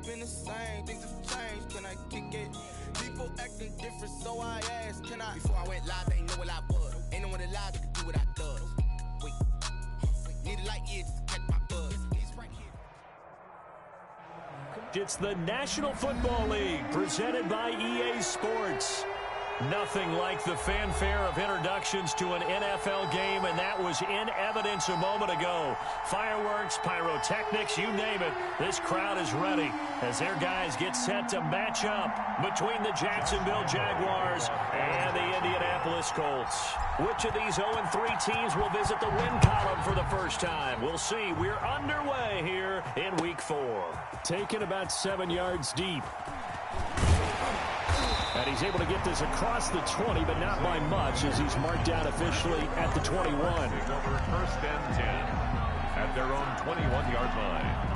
been the same, things have changed, can I kick it? People acting different, so I asked, can I? Before I went live, they ain't know what I was. Ain't no one alive that could do what I does. Wait, need a light year just to catch my buzz. It's the National Football League presented by EA Sports. Nothing like the fanfare of introductions to an NFL game, and that was in evidence a moment ago. Fireworks, pyrotechnics, you name it. This crowd is ready as their guys get set to match up between the Jacksonville Jaguars and the Indianapolis Colts. Which of these 0-3 teams will visit the win column for the first time? We'll see. We're underway here in Week 4. Taken about 7 yards deep. And he's able to get this across the 20, but not by much, as he's marked down officially at the 21. First and 10 at their own 21-yard line.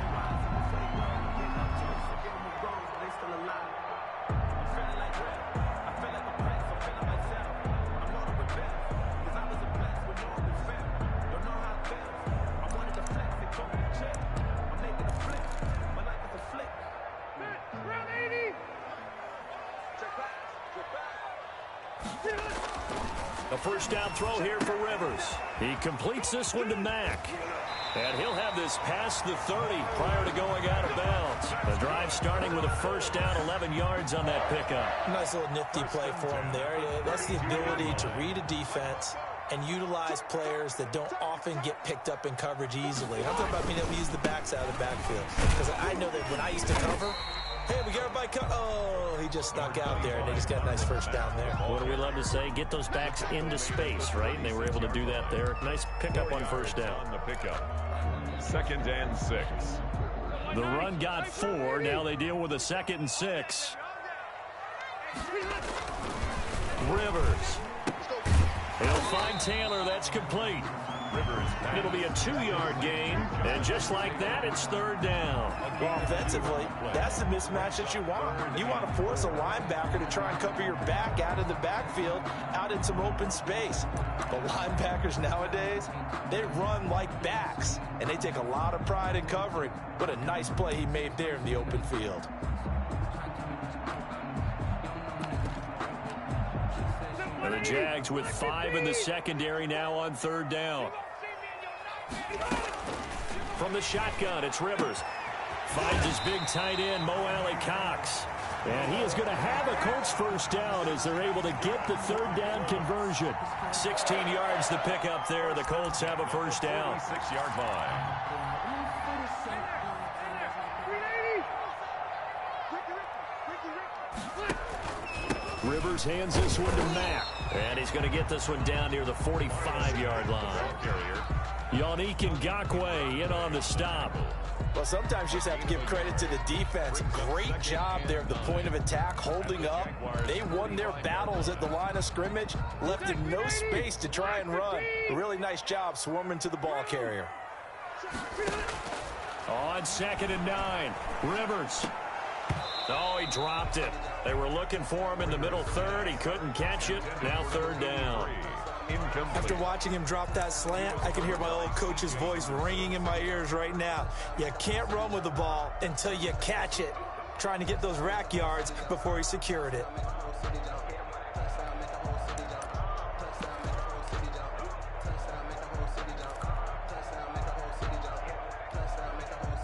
A first down throw here for Rivers. He completes this one to Mack. And he'll have this past the 30 prior to going out of bounds. The drive starting with a first down, 11 yards on that pickup. Nice little nifty play for him there. That's the ability to read a defense and utilize players that don't often get picked up in coverage easily. I'm talking about being able to use the backs out of the backfield. Because I know that when I used to cover, hey, we got everybody oh, he just snuck out there, and they just got a nice first down there. What do we love to say? Get those backs into space, right? And they were able to do that there. Nice pickup on first down. On the pickup. 2nd and 6. The run got 4. Now they deal with a 2nd and 6. Rivers. He'll find Taylor. That's complete. It'll be a 2-yard gain, and just like that, it's 3rd down. Well, offensively, that's the mismatch that you want. You want to force a linebacker to try and cover your back out of the backfield, out in some open space. But linebackers nowadays, they run like backs, and they take a lot of pride in covering. What a nice play he made there in the open field. And the Jags with 5 in the secondary now on 3rd down. From the shotgun, it's Rivers. Finds his big tight end, Mo Alley-Cox. And he is going to have a Colts first down as they're able to get the 3rd down conversion. 16 yards to pick up there. The Colts have a first down. 6-yard line. Rivers hands this one to Mack. And he's going to get this one down near the 45-yard line. Yannick Ngakoue in on the stop. Well, sometimes you just have to give credit to the defense. Great job there at the point of attack, holding up. They won their battles at the line of scrimmage, left him no space to try and run. A really nice job swarming to the ball carrier. On 2nd and 9, Rivers. Oh, he dropped it. They were looking for him in the middle 3rd. He couldn't catch it. Now 3rd down. After watching him drop that slant, I can hear my old coach's voice ringing in my ears right now. You can't run with the ball until you catch it. Trying to get those rack yards before he secured it.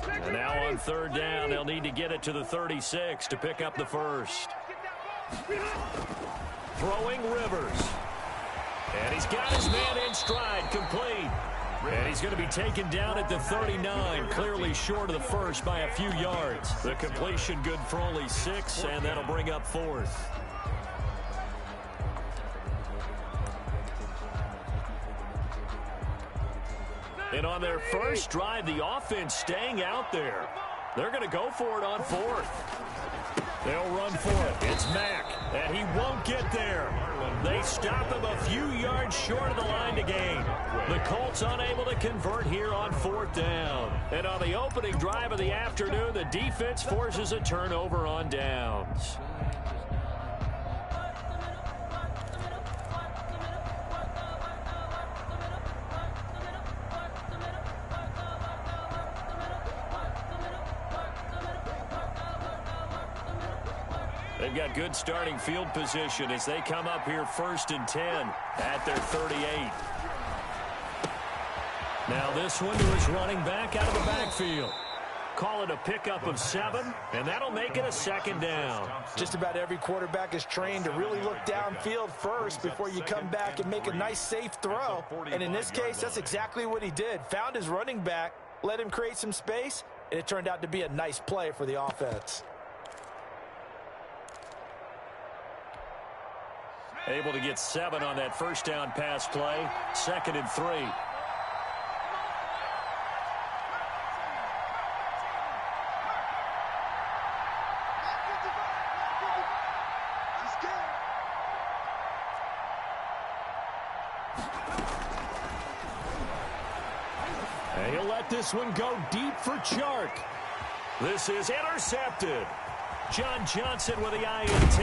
And now on 3rd down, they'll need to get it to the 36 to pick up the first. Throwing Rivers. And he's got his man in stride, complete. And he's going to be taken down at the 39, clearly short of the first by a few yards. The completion good for only 6, and that'll bring up 4th. And on their first drive, the offense staying out there. They're going to go for it on 4th. They'll run for it. It's Mack, and he won't get there. They stop him a few yards short of the line to gain. The Colts unable to convert here on 4th down. And on the opening drive of the afternoon, the defense forces a turnover on downs. They've got good starting field position as they come up here 1st and 10 at their 38. Now this one to his running back out of the backfield. Call it a pickup of 7, and that'll make it a 2nd down. Just about every quarterback is trained to really look downfield first before you come back and make a nice, safe throw. And in this case, that's exactly what he did. Found his running back, let him create some space, and it turned out to be a nice play for the offense. Able to get 7 on that 1st down pass play. 2nd and 3. And he'll let this one go deep for Chark. This is intercepted. John Johnson with the INT.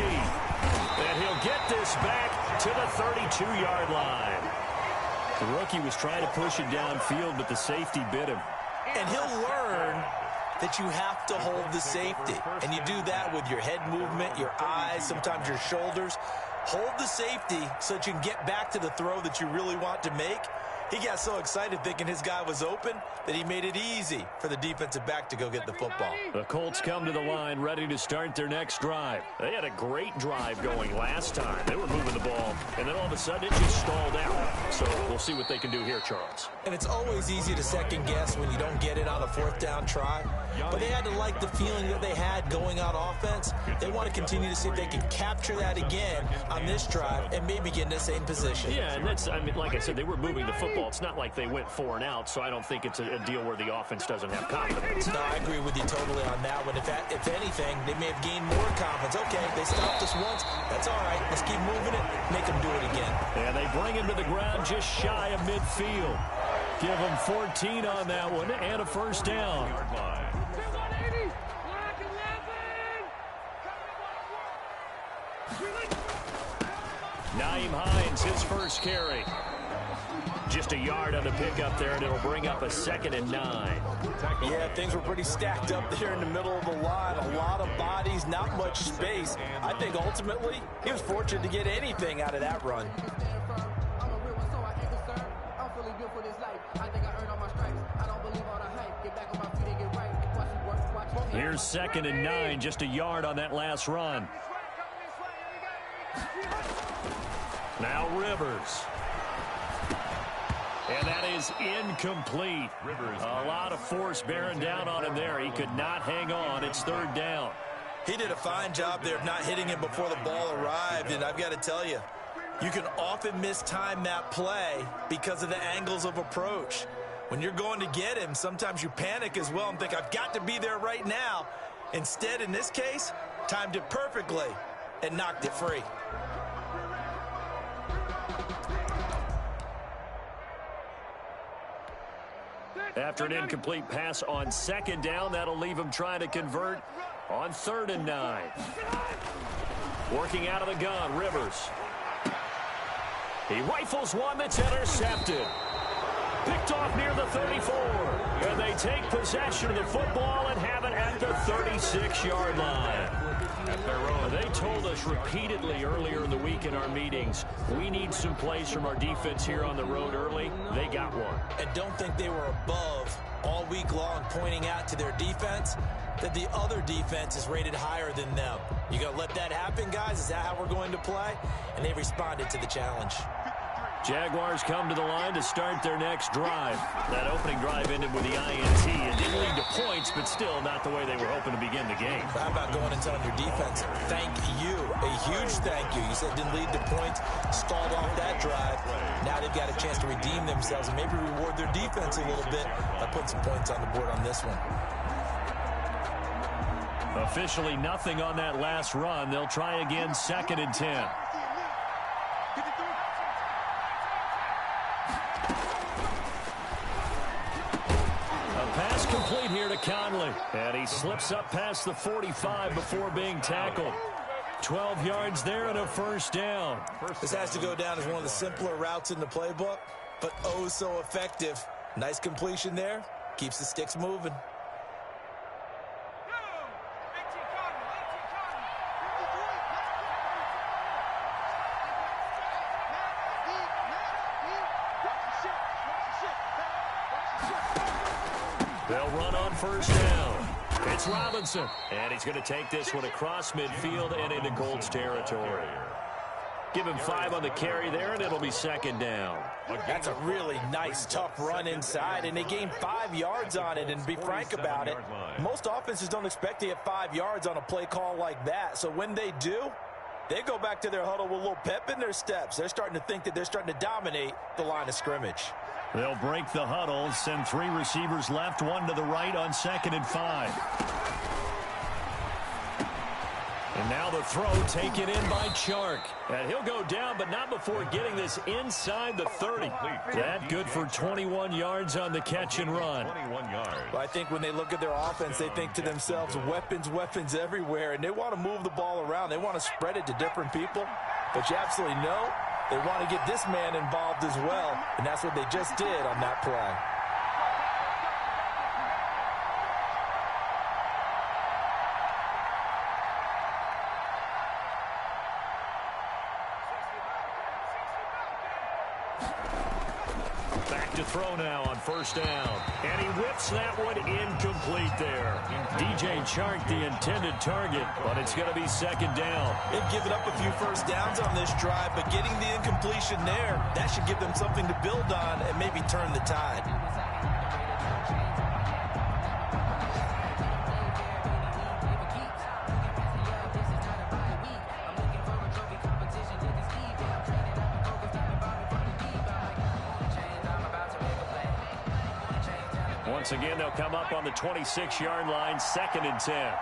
And he'll get this back to the 32-yard line. The rookie was trying to push it downfield, but the safety bit him. And he'll learn that you have to hold the safety. And you do that with your head movement, your eyes, sometimes your shoulders. Hold the safety so that you can get back to the throw that you really want to make. He got so excited thinking his guy was open that he made it easy for the defensive back to go get the football. The Colts come to the line ready to start their next drive. They had a great drive going last time. They were moving the ball, and then all of a sudden it just stalled out. So we'll see what they can do here, Charles. And it's always easy to second guess when you don't get it on a 4th down try. But they had to like the feeling that they had going on offense. They want to continue to see if they can capture that again on this drive and maybe get in the same position. Yeah, and that's, I mean, like I said, they were moving the football. It's not like they went 4 and out, so I don't think it's a deal where the offense doesn't have confidence. No, I agree with you totally on that one. If anything, they may have gained more confidence. Okay, they stopped us once. That's all right. Let's keep moving it. Make them do it again. And they bring him to the ground just shy of midfield. Give him 14 on that one and a 1st down. Naeem Hines, his first carry. Just a yard on the pickup there, and it'll bring up a 2nd and 9. Yeah, things were pretty stacked up there in the middle of the line. A lot of bodies, not much space. I think ultimately he was fortunate to get anything out of that run. Here's 2nd and 9, just a yard on that last run. Now Rivers. And that is incomplete. A lot of force bearing down on him there. He could not hang on. It's 3rd down. He did a fine job there of not hitting him before the ball arrived. And I've got to tell you, you can often mistime that play because of the angles of approach. When you're going to get him, sometimes you panic as well and think, I've got to be there right now. Instead, in this case, timed it perfectly and knocked it free. After an incomplete pass on 2nd down, that'll leave him trying to convert on 3rd and 9. Working out of the gun, Rivers. He rifles one that's intercepted. Picked off near the 34. And they take possession of the football and have it at the 36-yard line. They told us repeatedly earlier in the week in our meetings, we need some plays from our defense here on the road early. They got one. And don't think they were above all week long pointing out to their defense that the other defense is rated higher than them. You going to let that happen, guys? Is that how we're going to play? And they responded to the challenge. Jaguars come to the line to start their next drive. That opening drive ended with the INT. It didn't lead to points, but still not the way they were hoping to begin the game. How about going and telling your defense, thank you, a huge thank you. You said it didn't lead to points, stalled off that drive. Now they've got a chance to redeem themselves and maybe reward their defense a little bit by putting some points on the board on this one. Officially nothing on that last run. They'll try again, 2nd and 10. Complete here to Conley. And he slips up past the 45 before being tackled. 12 yards there and a 1st down. This has to go down as one of the simpler routes in the playbook, but oh so effective. Nice completion there. Keeps the sticks moving. They'll run on first down. It's Robinson. And he's going to take this one across midfield and into Colts territory. Give him 5 on the carry there, and it'll be second down. That's a really nice, tough run inside, and they gained 5 yards on it. And to be frank about it, most offenses don't expect to get 5 yards on a play call like that. So when they do, they go back to their huddle with a little pep in their steps. They're starting to think that they're starting to dominate the line of scrimmage. They'll break the huddle, send 3 receivers left, 1 to the right on 2nd and 5. And now the throw taken in by Chark. And he'll go down, but not before getting this inside the 30. That good for 21 yards on the catch and run. 21 yards. But I think when they look at their offense, they think to themselves, weapons, weapons everywhere. And they want to move the ball around. They want to spread it to different people. But you absolutely know they want to get this man involved as well. And that's what they just did on that play. Throw now on first down. And he whips that one incomplete there. DJ Chark, the intended target, but it's going to be second down. They've given up a few first downs on this drive, but getting the incompletion there, that should give them something to build on and maybe turn the tide. Once again, they'll come up on the 26-yard line, 2nd and 10.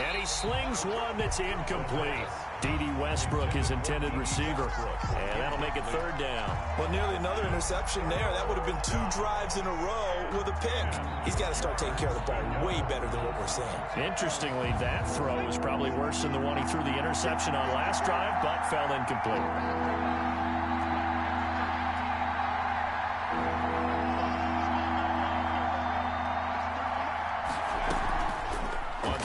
And he slings one that's incomplete. D.D. Westbrook, his intended receiver. And that'll make it 3rd down. Well, nearly another interception there. That would have been 2 drives in a row with a pick. He's got to start taking care of the ball way better than what we're seeing. Interestingly, that throw was probably worse than the one he threw the interception on last drive, but fell incomplete.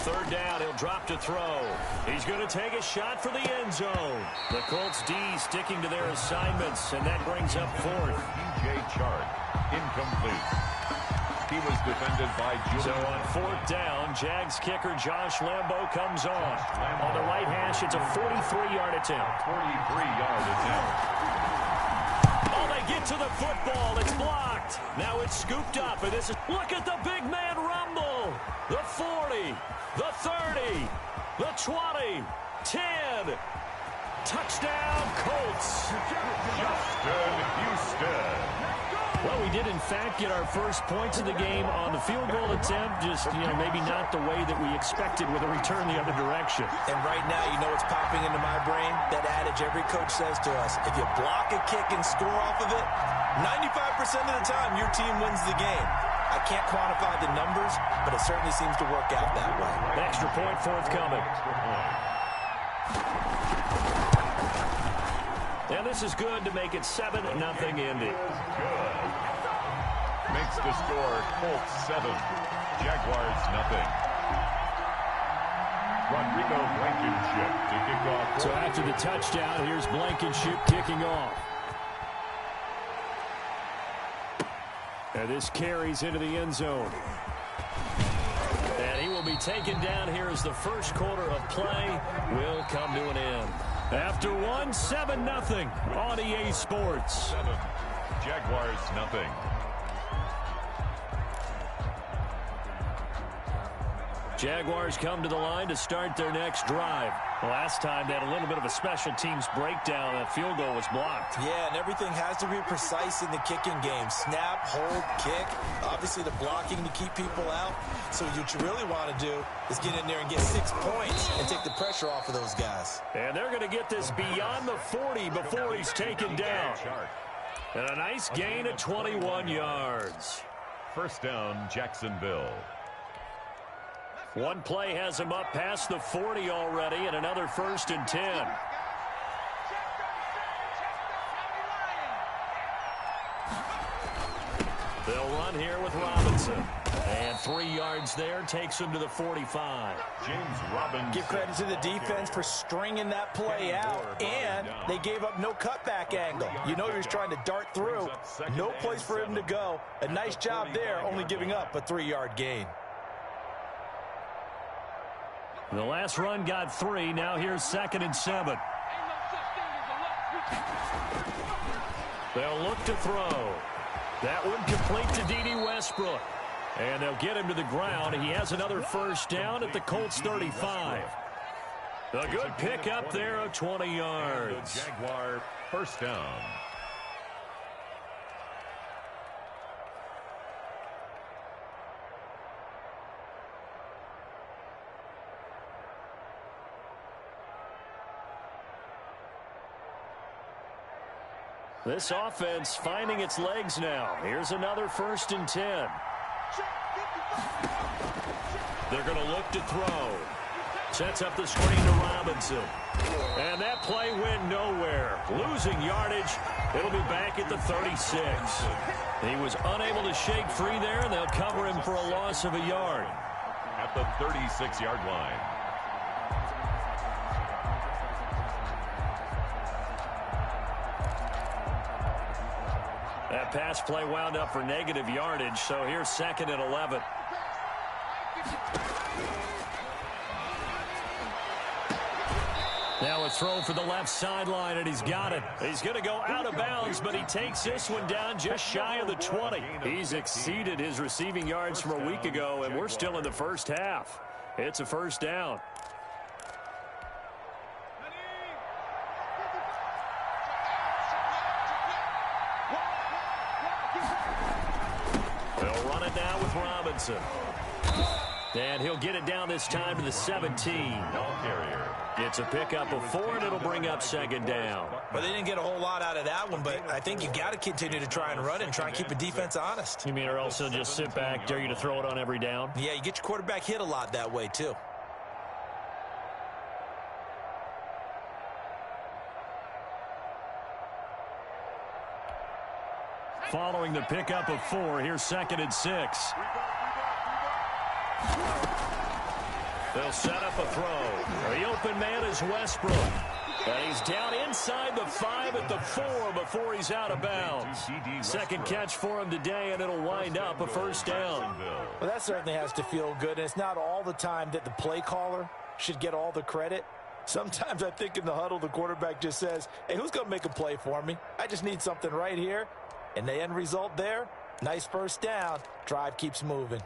Third down, he'll drop to throw. He's going to take a shot for the end zone. The Colts D sticking to their assignments, and that brings up 4th. DJ Chark, incomplete. He was defended by Julian. So on 4th down, Jags kicker Josh Lambo comes on. On the right hash, it's a 43-yard attempt. 43-yard attempt. Oh, they get to the football. It's blocked. Now it's scooped up, and this is... Look at the big man rumble. The 40. The 30, the 20, 10, touchdown Colts. Justin Houston. Well, we did in fact get our first points of the game on the field goal attempt, just, maybe not the way that we expected with a return the other direction. And right now, what's popping into my brain? That adage every coach says to us, if you block a kick and score off of it, 95% of the time your team wins the game. I can't quantify the numbers, but it certainly seems to work out that way. Extra point forthcoming. And this is good to make it 7-0 Indy. Good. Makes the score Colts 7, Jaguars 0. Rodrigo Blankenship to kick off. So after the touchdown, here's Blankenship kicking off. And this carries into the end zone. And he will be taken down here as the first quarter of play will come to an end. After 7-0 on EA Sports. 7, Jaguars 0. Jaguars come to the line to start their next drive. Last time they had a little bit of a special teams breakdown. That field goal was blocked. Yeah, and everything has to be precise in the kicking game. Snap, hold, kick. Obviously the blocking to keep people out. So what you really want to do is get in there and get 6 points and take the pressure off of those guys. And they're going to get this beyond the 40 before he's taken down. And a nice gain of 21 yards. First down, Jacksonville. One play has him up past the 40 already, and another 1st and 10. They'll run here with Robinson. And 3 yards there takes him to the 45. James Robinson. Give credit to the defense for stringing that play out, and they gave up no cutback angle. You know he was trying to dart through. No place for him to go. A nice job there, only giving up a 3-yard gain. The last run got 3. Now here's 2nd and 7. They'll look to throw. That one complete to D.D. Westbrook. And they'll get him to the ground. He has another first down at the Colts 35. A good pickup there of 20 yards. Jaguar first down. This offense finding its legs now. Here's another 1st and 10. They're going to look to throw. Sets up the screen to Robinson. And that play went nowhere. Losing yardage. It'll be back at the 36. He was unable to shake free there, and they'll cover him for a loss of a yard. At the 36-yard line. That pass play wound up for negative yardage, so here's 2nd and 11. Now a throw for the left sideline, and he's got it. He's going to go out of bounds, but he takes this one down just shy of the 20. He's exceeded his receiving yards from a week ago, and we're still in the first half. It's a first down. They'll run it now with Robinson. And he'll get it down this time to the 17. Ball carrier. It's a pickup of 4, and it'll bring up 2nd down. Well, they didn't get a whole lot out of that one, but I think you got to continue to try and run it and try and keep the defense honest. You mean or else he'll just sit back, dare you to throw it on every down? Yeah, you get your quarterback hit a lot that way, too. Following the pickup of 4, here's 2nd and 6. They'll set up a throw. The open man is Westbrook. And he's down inside the 5 at the 4 before he's out of bounds. 2nd catch for him today, and it'll wind up a first down. Well, that certainly has to feel good, and it's not all the time that the play caller should get all the credit. Sometimes I think in the huddle, the quarterback just says, hey, who's going to make a play for me? I just need something right here. And the end result there, nice first down. Drive keeps moving.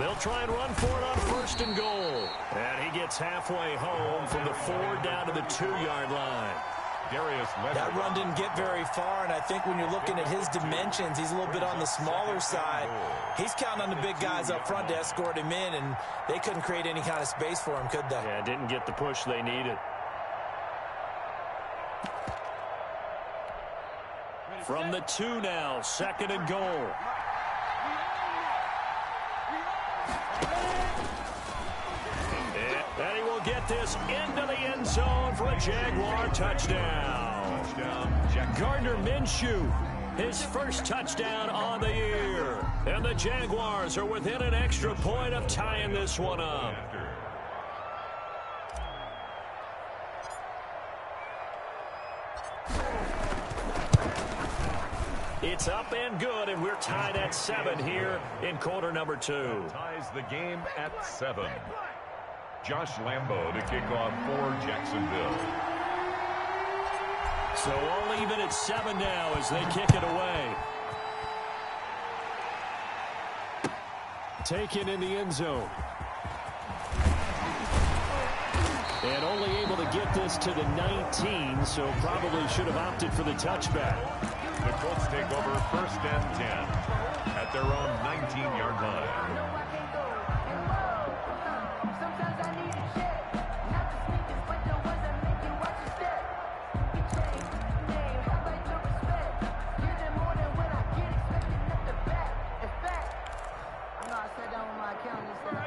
They'll try and run for it on 1st and goal. And he gets halfway home from the 4 down to the 2-yard line. That run didn't get very far, and I think when you're looking at his dimensions, he's a little bit on the smaller side. He's counting on the big guys up front to escort him in, and they couldn't create any kind of space for him, could they? Yeah, didn't get the push they needed. From the 2 now, 2nd and goal. And he will get this into the end zone for a Jaguar touchdown. Gardner Minshew, his first touchdown on the year. And the Jaguars are within an extra point of tying this one up. It's up and good, and we're tied at 7 here in quarter number 2. Ties the game at 7. Josh Lambo to kick off for Jacksonville. So all even at 7 now as they kick it away. Taken in the end zone. And only able to get this to the 19, so probably should have opted for the touchback. The Colts take over 1st and 10 at their own 19-yard line.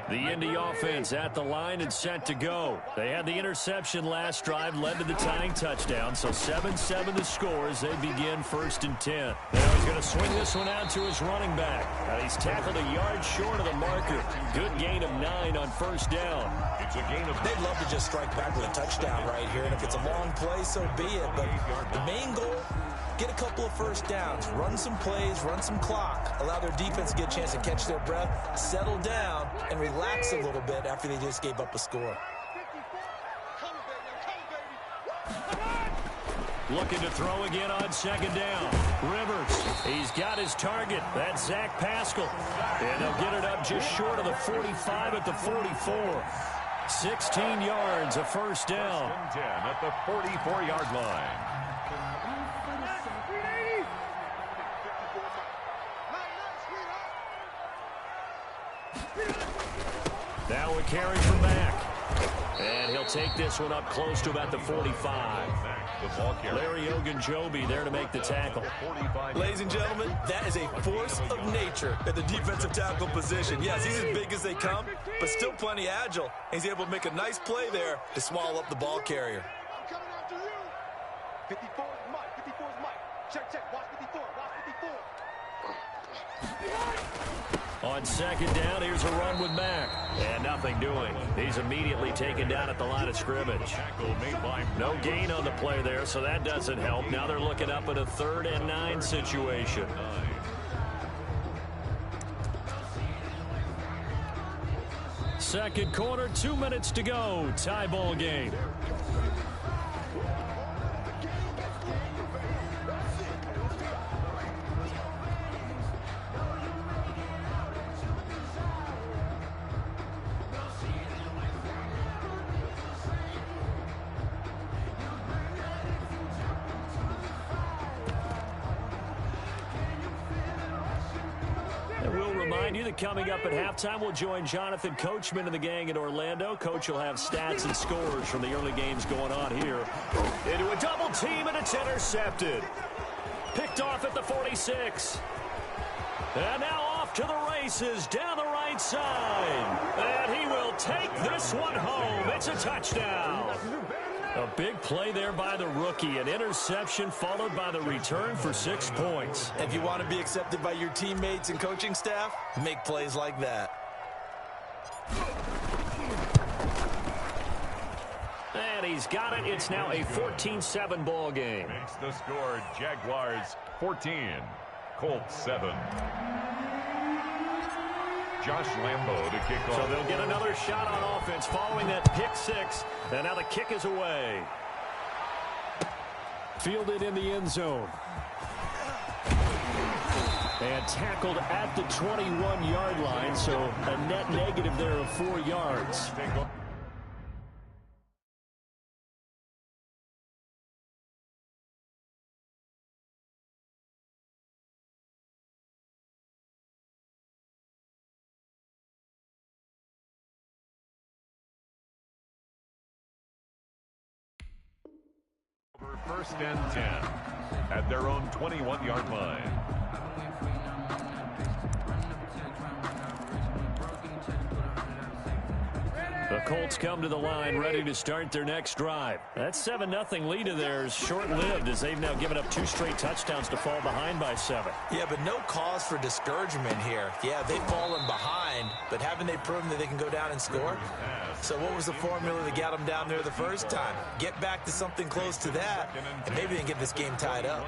The Indy offense at the line and set to go. They had the interception last drive, led to the tying touchdown, so 7-7 the score as they begin 1st and 10. Now he's going to swing this one out to his running back. Now he's tackled a yard short of the marker. Good gain of 9 on 1st down. It's a gain of... They'd love to just strike back with a touchdown right here, and if it's a long play, so be it. But the main goal, get a couple of 1st downs, run some plays, run some clock, allow their defense to get a chance to catch their breath, settle down, and relax a little bit after they just gave up a score. Looking to throw again on 2nd down. Rivers, he's got his target. That's Zach Pascal. And they'll get it up just short of the 45 at the 44. 16 yards, a 1st down. 10 at the 44-yard line. Now a carry from Mack. And he'll take this one up close to about the 45. Larry Ogunjobi there to make the tackle. Ladies and gentlemen, that is a force of nature at the defensive tackle position. Yes, he's as big as they come, but still plenty agile. He's able to make a nice play there to swallow up the ball carrier. I'm coming after you. 54 is Mike. 54 is Mike. Check. Watch 54. Watch 54. On 2nd down, here's a run with Mack. And nothing doing. He's immediately taken down at the line of scrimmage. No gain on the play there, so that doesn't help. Now they're looking up at a 3rd and 9 situation. Second quarter, 2 minutes to go. Tie ball game. You that coming up at halftime, we'll join Jonathan Coachman and the gang in Orlando. Coach will have stats and scores from the early games going on here. Into a double team, and it's intercepted. Picked off at the 46. And now off to the races down the right side. And he will take this one home. It's a touchdown. A big play there by the rookie. An interception followed by the return for 6 points. If you want to be accepted by your teammates and coaching staff, make plays like that. And he's got it. It's now a 14-7 ball game. Makes the score Jaguars 14, Colts 7. Josh Lambo to kick off. So they'll get another shot on offense following that pick 6. And now the kick is away. Fielded in the end zone. And tackled at the 21-yard line. So a net negative there of 4 yards. Over 1st and 10 at their own 21-yard line. The Colts come to the line ready to start their next drive. That 7-0 lead of theirs short-lived as they've now given up 2 straight touchdowns to fall behind by 7. Yeah, but no cause for discouragement here. Yeah, they've fallen behind, but haven't they proven that they can go down and score? So what was the formula that got them down there the first time? Get back to something close to that, and maybe they can get this game tied up.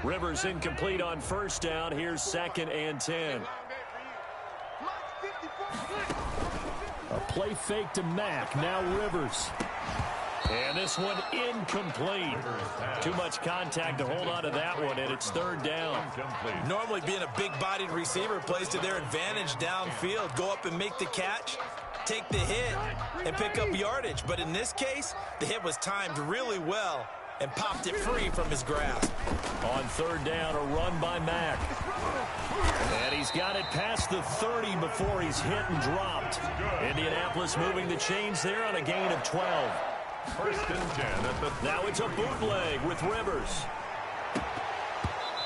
Rivers incomplete on 1st down. Here's 2nd and 10. A play fake to Mack. Now Rivers. And this one incomplete. Too much contact to hold on to that one, and it's 3rd down. Normally being a big-bodied receiver plays to their advantage downfield. Go up and make the catch, take the hit, and pick up yardage. But in this case, the hit was timed really well and popped it free from his grasp. On 3rd down, a run by Mack. And he's got it past the 30 before he's hit and dropped. Indianapolis moving the chains there on a gain of 12. 1st and 10 at the... Now it's a bootleg with Rivers.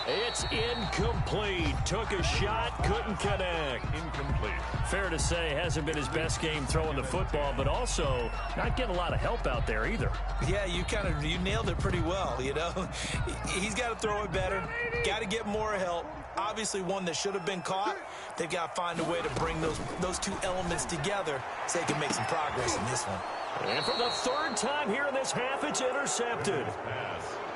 It's incomplete. Took a shot, couldn't connect. Incomplete. Fair to say, hasn't been his best game throwing the football, but also not getting a lot of help out there either. Yeah, you nailed it pretty well, you know. He's got to throw it better, got to get more help. Obviously one that should have been caught. They've got to find a way to bring those two elements together so they can make some progress in this one. And for the third time here in this half, it's intercepted.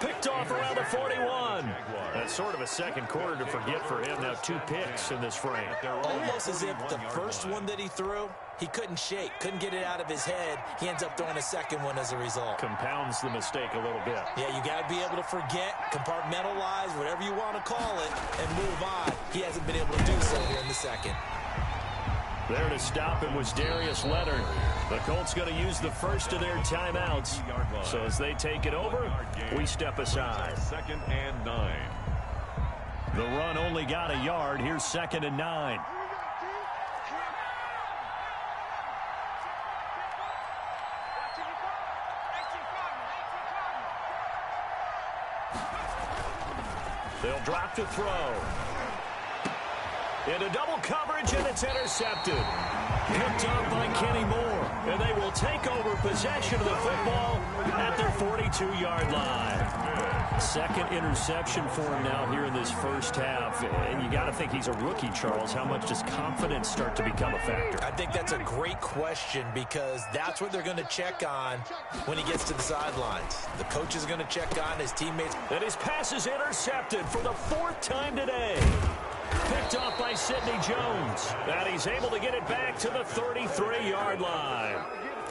Picked off around the 41. That's sort of a second quarter to forget for him. Now 2 picks in this frame. Almost as if the first one that he threw, he couldn't shake, couldn't get it out of his head. He ends up throwing a second one as a result. Compounds the mistake a little bit. Yeah, you got to be able to forget, compartmentalize, whatever you want to call it, and move on. He hasn't been able to do so here in the second. There to stop him was Darius Leonard. The Colts going to use the first of their timeouts. So as they take it over, we step aside. 2nd and 9. The run only got a yard. Here's 2nd and 9. They'll drop to throw. Into double coverage, and it's intercepted. Picked up by Kenny Moore. And they will take over possession of the football at their 42-yard line. Second interception for him now here in this first half. And you got to think he's a rookie, Charles. How much does confidence start to become a factor? I think that's a great question because that's what they're going to check on when he gets to the sidelines. The coach is going to check on his teammates. And his pass is intercepted for the 4th time today. Picked off by Sidney Jones. And he's able to get it back to the 33-yard line.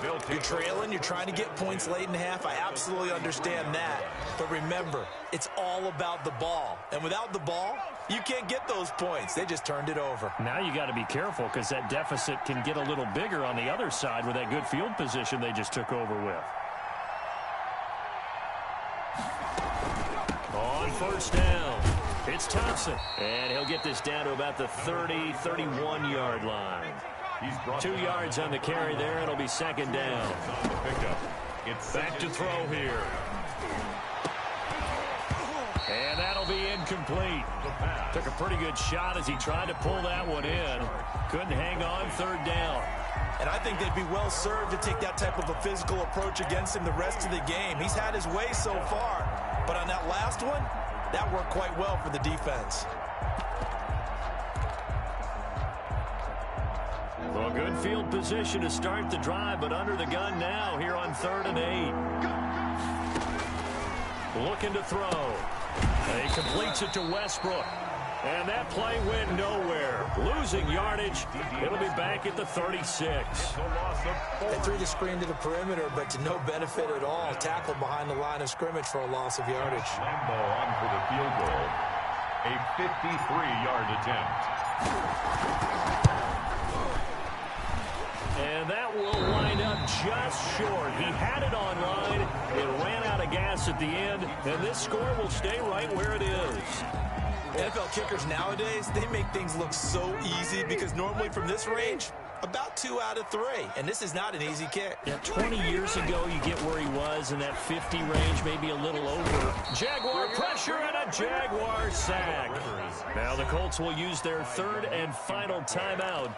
You're trailing, you're trying to get points late in half. I absolutely understand that. But remember, it's all about the ball. And without the ball, you can't get those points. They just turned it over. Now you got to be careful because that deficit can get a little bigger on the other side with that good field position they just took over with. On first down, it's Thompson. And he'll get this down to about the 31-yard line. 2 yards on the carry there. It'll be 2nd down. It's back to throw here. And that'll be incomplete. Took a pretty good shot as he tried to pull that one in. Couldn't hang on. 3rd down. And I think they'd be well served to take that type of a physical approach against him the rest of the game. He's had his way so far. But on that last one, that worked quite well for the defense. Well, good field position to start the drive, but under the gun now here on 3rd and 8. Looking to throw. He completes it to Westbrook. And that play went nowhere. Losing yardage. It'll be back at the 36. They threw the screen to the perimeter, but to no benefit at all. Tackled behind the line of scrimmage for a loss of yardage. Lambo on for the field goal. A 53-yard attempt. And that will wind up just short. He had it on line. It ran out of gas at the end. And this score will stay right where it is. NFL kickers nowadays, they make things look so easy because normally from this range, about 2 out of 3. And this is not an easy kick. Yeah, 20 years ago, you get where he was in that 50 range, maybe a little over. Jaguar pressure and a Jaguar sack. Now the Colts will use their 3rd and final timeout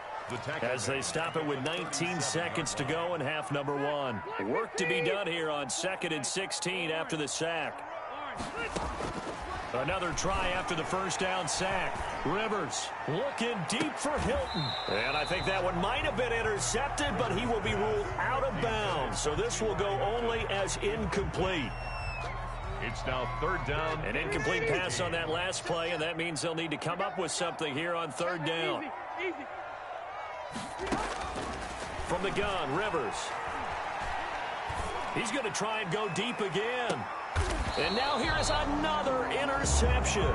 as they stop it with 19 seconds to go in half number 1. Work to be done here on 2nd and 16 after the sack. Another try after the first down sack. Rivers looking deep for Hilton. And I think that one might have been intercepted, but he will be ruled out of bounds. So this will go only as incomplete. It's now 3rd down. An incomplete pass on that last play, and that means they'll need to come up with something here on 3rd down. From the gun, Rivers. He's going to try and go deep again. And now here is another interception.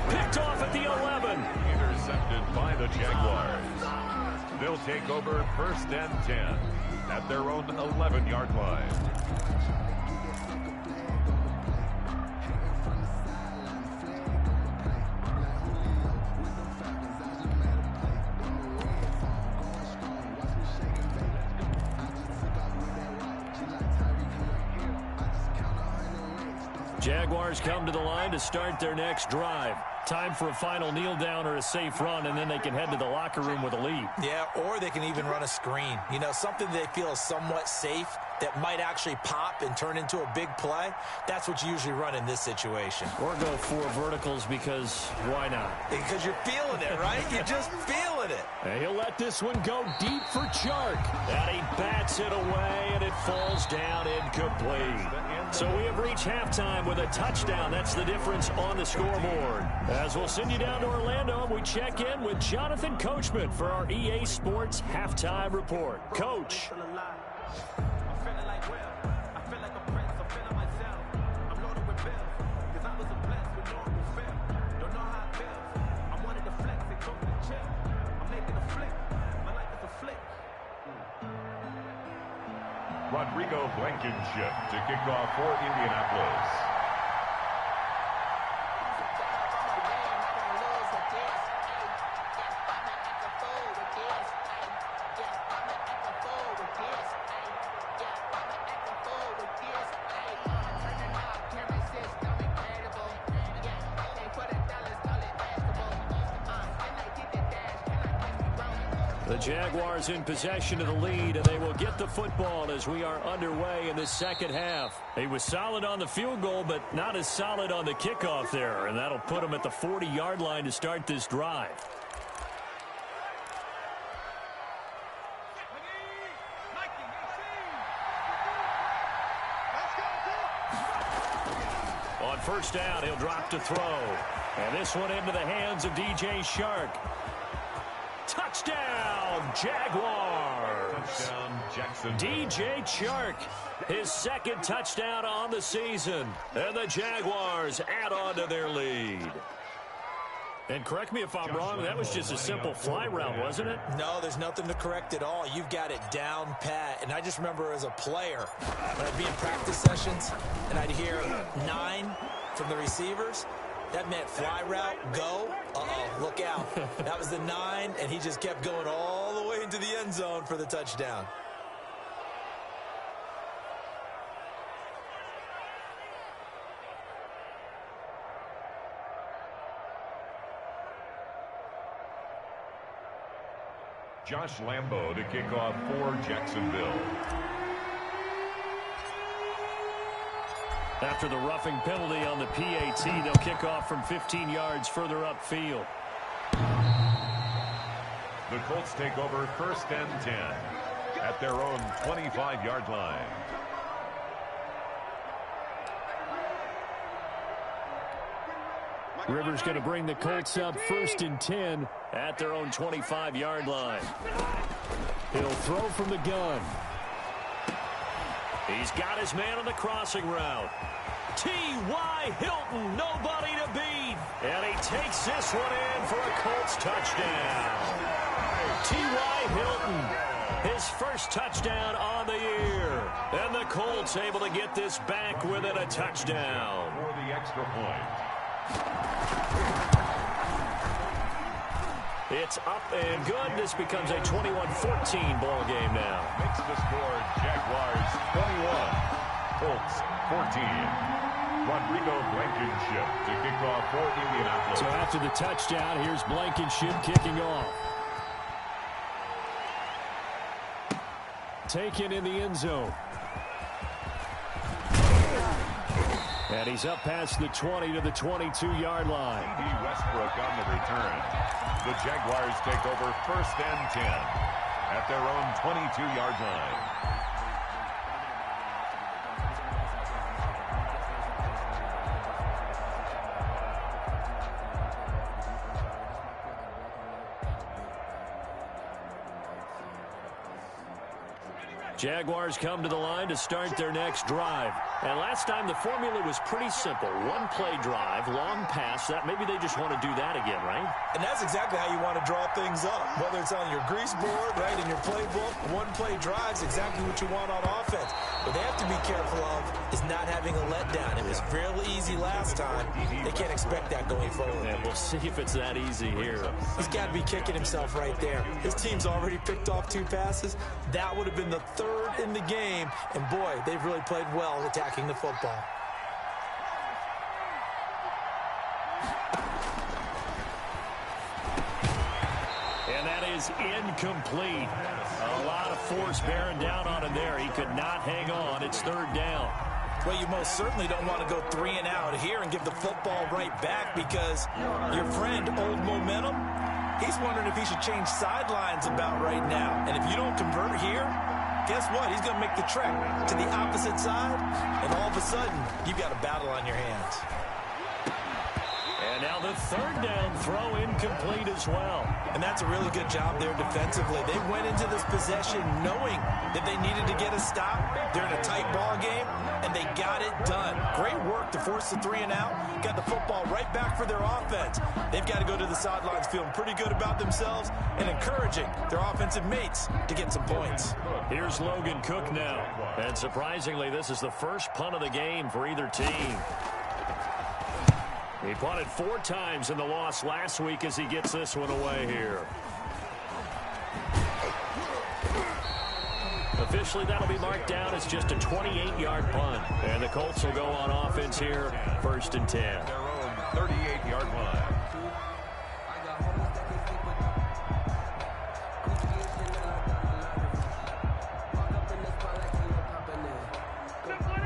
Picked off at the 11. Intercepted by the Jaguars. They'll take over 1st and 10 at their own 11-yard line. Jaguars come to the line to start their next drive. Time for a final kneel down or a safe run, and then they can head to the locker room with a lead. Yeah, or they can even run a screen. You know, something they feel is somewhat safe that might actually pop and turn into a big play. That's what you usually run in this situation. Or go 4 verticals because why not? Because you're feeling it, right? You're just feeling it. And he'll let this one go deep for Chark. And he bats it away, and it falls down incomplete. So we have reached halftime with a touchdown. That's the difference on the scoreboard. As we'll send you down to Orlando, we check in with Jonathan Coachman for our EA Sports Halftime Report. Coach. Rodrigo Blankenship to kick off for Indianapolis. The Jaguars in possession of the lead, and they will get the football as we are underway in the second half. He was solid on the field goal, but not as solid on the kickoff there, and that'll put him at the 40-yard line to start this drive. On first down, he'll drop to throw. And this one into the hands of DJ Chark. Touchdown, Jaguars. Touchdown, Jackson. DJ Chark, his second touchdown on the season. And the Jaguars add on to their lead. And correct me if I'm wrong, that was just a simple fly route, wasn't it? No, there's nothing to correct at all. You've got it down pat. And I just remember as a player, when I'd be in practice sessions, and I'd hear 9 from the receivers, that meant fly route, go. Uh-oh, look out. That was the 9, and he just kept going all the way into the end zone for the touchdown. Josh Lambo to kick off for Jacksonville. After the roughing penalty on the PAT, they'll kick off from 15 yards further upfield. The Colts take over first and 10 at their own 25-yard line. Rivers going to bring the Colts up first and 10 at their own 25-yard line. He'll throw from the gun. He's got his man on the crossing route. T.Y. Hilton, nobody to beat. And he takes this one in for a Colts touchdown. T.Y. Hilton, his first touchdown on the year. And the Colts able to get this back within a touchdown. For the extra point. It's up and good. This becomes a 21-14 ball game now. Makes the score Jaguars 21, Colts 14. Rodrigo Blankenship to kick off for Indianapolis. So after the touchdown, here's Blankenship kicking off. Taken in the end zone. And he's up past the 20 to the 22-yard line. D. Westbrook on the return. The Jaguars take over first and 10 at their own 22-yard line. Jaguars come to the line to start their next drive. And last time the formula was pretty simple. One play drive, long pass. That maybe they just want to do that again, right? And that's exactly how you want to draw things up. Whether it's on your grease board, right, in your playbook, one play drive is exactly what you want on offense. What they have to be careful of is not having a letdown. It was fairly easy last time. They can't expect that going forward. Yeah, we'll see if it's that easy here. He's got to be kicking himself right there. His team's already picked off 2 passes. That would have been the 3rd in the game. And, boy, they've really played well attacking the football. is incomplete. A lot of force bearing down on him there. He could not hang on. It's third down. Well, you most certainly don't want to go 3 and out here and give the football right back because your friend, Old Momentum, he's wondering if he should change sidelines about right now. And if you don't convert here, guess what? He's going to make the trek to the opposite side, and all of a sudden, you've got a battle on your hands. And now the third down throw incomplete as well. And that's a really good job there defensively. They went into this possession knowing that they needed to get a stop. They're in a tight ball game, and they got it done. Great work to force the 3 and out. Got the football right back for their offense. They've got to go to the sidelines feeling pretty good about themselves and encouraging their offensive mates to get some points. Here's Logan Cook now. And surprisingly, this is the first punt of the game for either team. He punted 4 times in the loss last week as he gets this one away here. Officially, that'll be marked down as just a 28-yard punt. And the Colts will go on offense here, 1st and 10. Their own 38-yard line.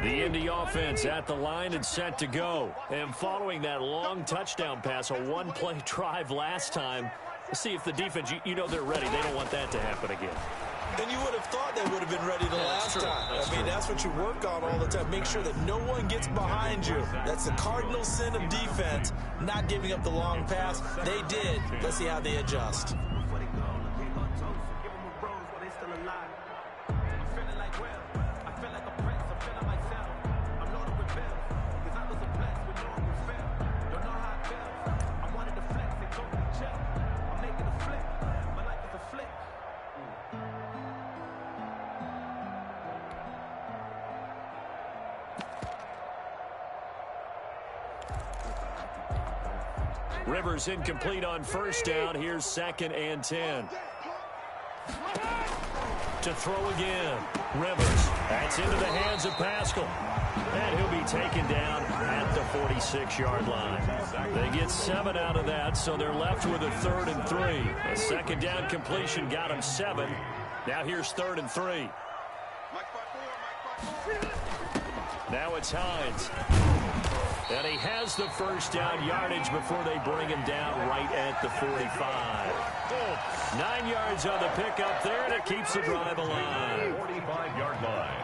The Indy offense at the line and set to go. And following that long touchdown pass, a one-play drive last time, let's see if the defense, you know they're ready. They don't want that to happen again. And you would have thought they would have been ready the last time. That's what you work on all the time. Make sure that no one gets behind you. That's the cardinal sin of defense, not giving up the long pass. They did. Let's see how they adjust. Rivers incomplete on first down. Here's 2nd and 10. To throw again. Rivers. That's into the hands of Pascal. And he'll be taken down at the 46-yard line. They get 7 out of that, so they're left with a 3rd and 3. A 2nd down completion got him 7. Now here's 3rd and 3. Now it's Hines. And he has the first down yardage before they bring him down right at the 45. 9 yards on the pickup there, and it keeps the drive alive. 45-yard line.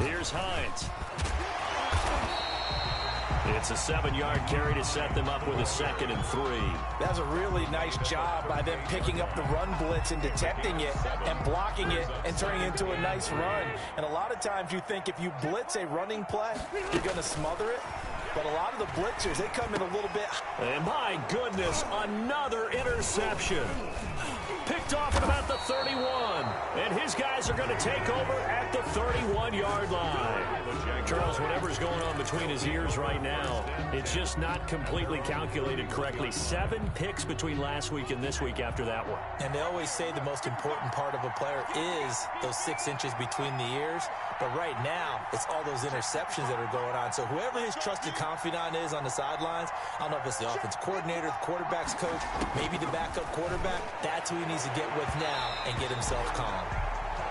Here's Hines. It's a 7-yard carry to set them up with a 2nd and 3. That's a really nice job by them picking up the run blitz and detecting it and blocking it and turning it into a nice run. And a lot of times you think if you blitz a running play, you're going to smother it. But a lot of the blitzers, they come in a little bit. And my goodness, another interception. Picked off at about the 31. And his guys are going to take over at the 31-yard line. Charles, whatever's going on between his ears right now, it's just not completely calculated correctly. 7 picks between last week and this week after that one. And they always say the most important part of a player is those 6 inches between the ears. But right now, it's all those interceptions that are going on. So whoever his trusted confidant is on the sidelines, I don't know if it's the offensive coordinator, the quarterback's coach, maybe the backup quarterback, that's who he needs to get with now and get himself calm.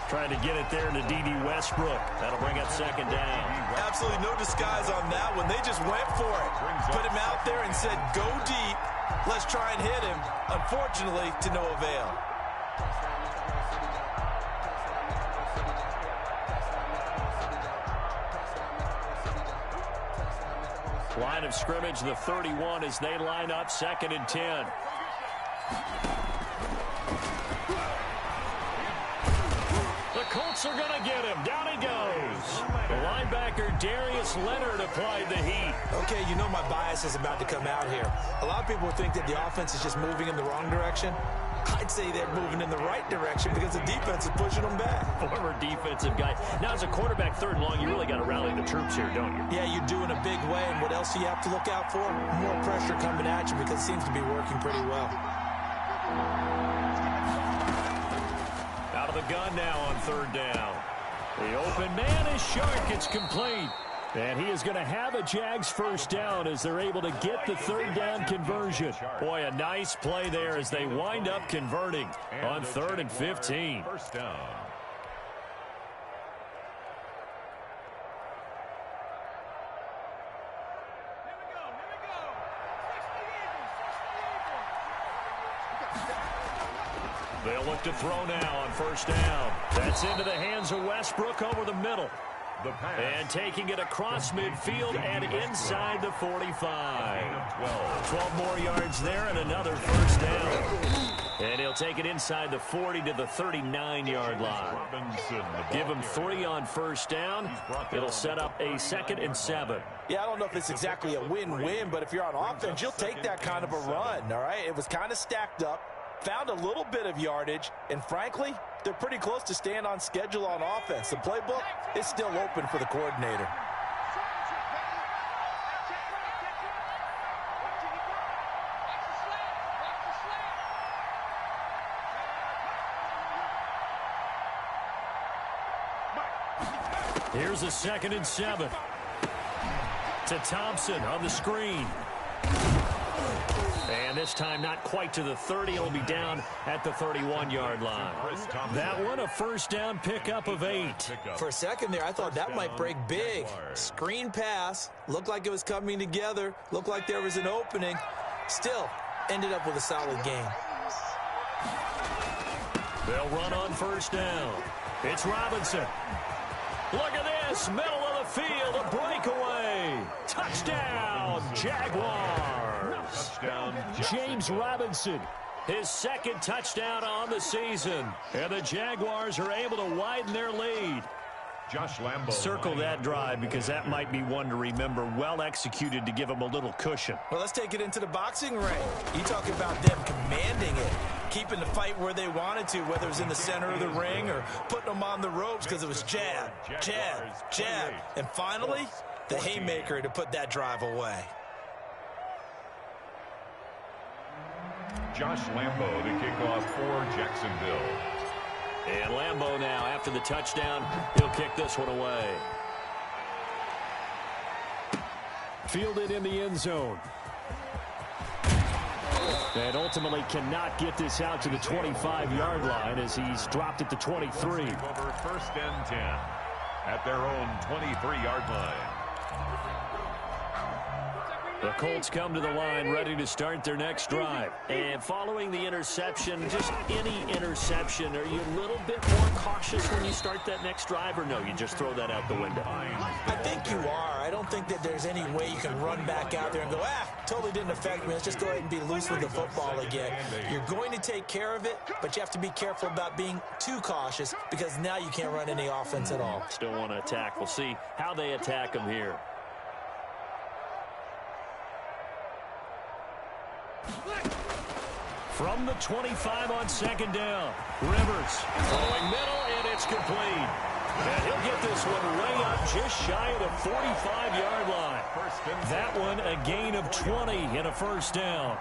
Trying to get it there to D.D. Westbrook. That'll bring up 2nd down. Absolutely no disguise on that one. They just went for it. Put him out there and said, go deep. Let's try and hit him. Unfortunately, to no avail. Line of scrimmage, the 31 as they line up 2nd and 10. The Colts are going to get him. Down he goes. The linebacker, Darius Leonard, applied the heat. Okay, you know my bias is about to come out here. A lot of people think that the offense is just moving in the wrong direction. I'd say they're moving in the right direction because the defense is pushing them back. Former defensive guy. Now, as a quarterback 3rd and long, you really got to rally the troops here, don't you? Yeah, you do in a big way. And what else do you have to look out for? More pressure coming at you because it seems to be working pretty well. Out of the gun now on 3rd down. The open man is Shark. It's complete. And he is going to have a Jags first down as they're able to get the third down conversion. Boy, a nice play there as they wind up converting on 3rd and 15. First down. They'll look to throw now on first down. That's into the hands of Westbrook over the middle. And taking it across midfield and inside the 45. 12 more yards there and another first down. And he'll take it inside the 40 to the 39-yard line. Give him 3 on first down. It'll set up a 2nd and 7. Yeah, I don't know if it's exactly a win-win, but if you're on offense, you'll take that kind of a run, all right? It was kind of stacked up. Found a little bit of yardage, and frankly, they're pretty close to staying on schedule on offense. The playbook is still open for the coordinator. Here's a 2nd and 7. To Thompson on the screen. And this time not quite to the 30. It'll be down at the 31-yard line. That one a first down pickup of 8. For a second there, I thought that might break big. Screen pass. Looked like it was coming together. Looked like there was an opening. Still ended up with a solid game. They'll run on first down. It's Robinson. Look at this. Middle of the field. A breakaway. Touchdown, Jaguars. Touchdown, James Robinson, his 2nd touchdown on the season. And the Jaguars are able to widen their lead. Josh Lambo. Circle that drive because that might be one to remember. Well executed to give them a little cushion. Well, let's take it into the boxing ring. You talk about them commanding it, keeping the fight where they wanted to, whether it was in the center of the ring or putting them on the ropes because it was jab, jab, jab. And finally, the haymaker to put that drive away. Josh Lambo to kick off for Jacksonville. And Lambo now, after the touchdown, he'll kick this one away. Fielded in the end zone. And ultimately cannot get this out to the 25-yard line as he's dropped at the 23. Over 1st and 10 at their own 23-yard line. The Colts come to the line ready to start their next drive. And following the interception, just any interception, are you a little bit more cautious when you start that next drive, or no, you just throw that out the window? I think you are. I don't think that there's any way you can run back out there and go, totally didn't affect me. Let's just go ahead and be loose with the football again. You're going to take care of it, but you have to be careful about being too cautious because now you can't run any offense at all. Still want to attack. We'll see how they attack them here. From the 25 on 2nd down, Rivers throwing middle, and it's complete. And he'll get this one way up just shy of the 45-yard line. That one a gain of 20 and a first down.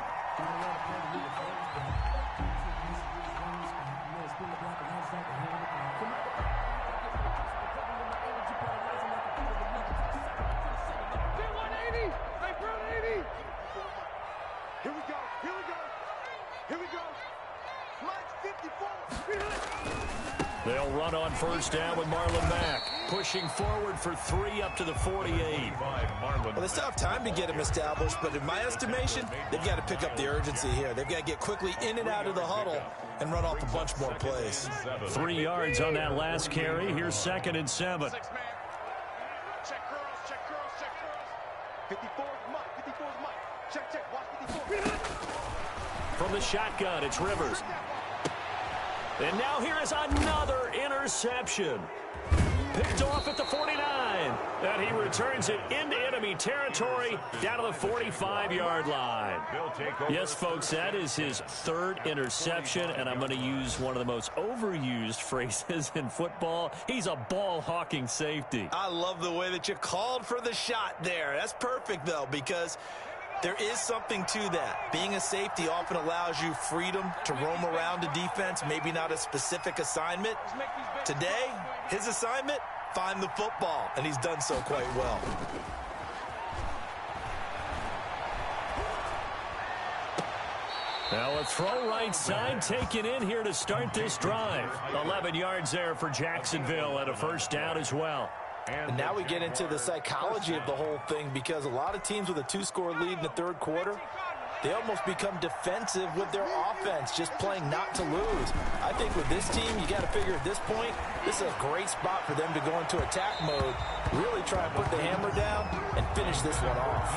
They'll run on first down with Marlon Mack, pushing forward for 3 up to the 48. Well, they still have time to get him established, but in my estimation, they've got to pick up the urgency here. They've got to get quickly in and out of the huddle and run off a bunch more plays. 3 yards on that last carry. Here's 2nd and 7. Check girls, check girls, check girls. 54 is Mike, 54 is Mike. Check, watch 54. From the shotgun, it's Rivers. And now here is another interception. Picked off at the 49. And he returns it into enemy territory down to the 45-yard line. Yes, folks, that is his 3rd interception, and I'm going to use one of the most overused phrases in football. He's a ball-hawking safety. I love the way that you called for the shot there. That's perfect, though, because there is something to that. Being a safety often allows you freedom to roam around the defense, maybe not a specific assignment. Today, his assignment, find the football, and he's done so quite well. Now a throw right side taken in here to start this drive. 11 yards there for Jacksonville and a first down as well. And now we get into the psychology of the whole thing, because a lot of teams with a 2-score lead in the third quarter, they almost become defensive with their offense, just playing not to lose. I think with this team, you got to figure at this point, this is a great spot for them to go into attack mode, really try and put the hammer down and finish this one off.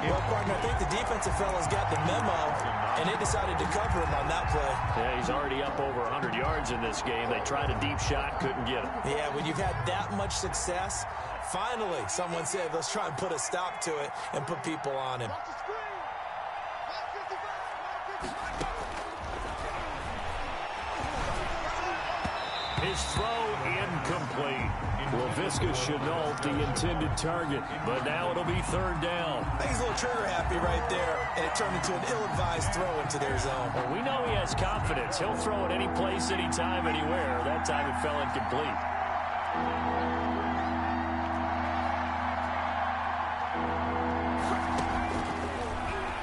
Well, partner, I think the defensive fellas got the memo, and they decided to cover him on that play. Yeah, he's already up over 100 yards in this game. They tried a deep shot, couldn't get him. Yeah, when you've had that much success, finally someone said, let's try and put a stop to it and put people on him. His throw incomplete. Laviska Chenault, the intended target, but now it'll be third down. I think he's a little trigger happy right there, and it turned into an ill-advised throw into their zone. Well, we know he has confidence. He'll throw it any place, anytime, anywhere. That time it fell incomplete.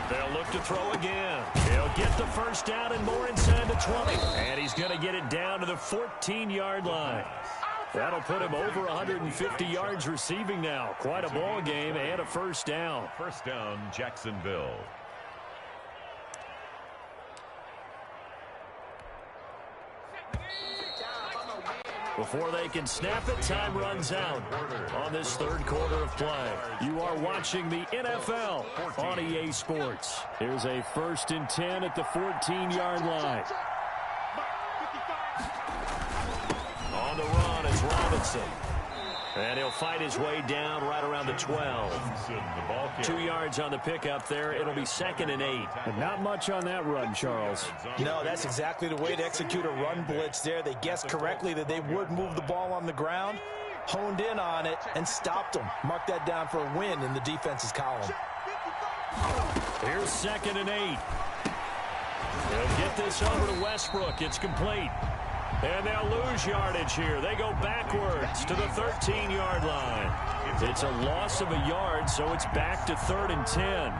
They'll look to throw again. He'll get the first down and more inside the 20. And he's going to get it down to the 14-yard line. That'll put him over 150 yards receiving now. Quite a ball game and a first down. First down, Jacksonville. Before they can snap it, time runs out on this third quarter of play. You are watching the NFL on EA Sports. Here's a 1st and 10 at the 14-yard line. On the run is Robinson. And he'll fight his way down right around the 12. 2 yards on the pickup there. It'll be 2nd and 8. But not much on that run, Charles. No, that's exactly the way to execute a run blitz there. They guessed correctly that they would move the ball on the ground, honed in on it, and stopped them. Mark that down for a win in the defense's column. Here's 2nd and 8. They'll get this over to Westbrook. It's complete. And they'll lose yardage here. They go backwards to the 13-yard line. It's a loss of a yard, so it's back to 3rd and 10.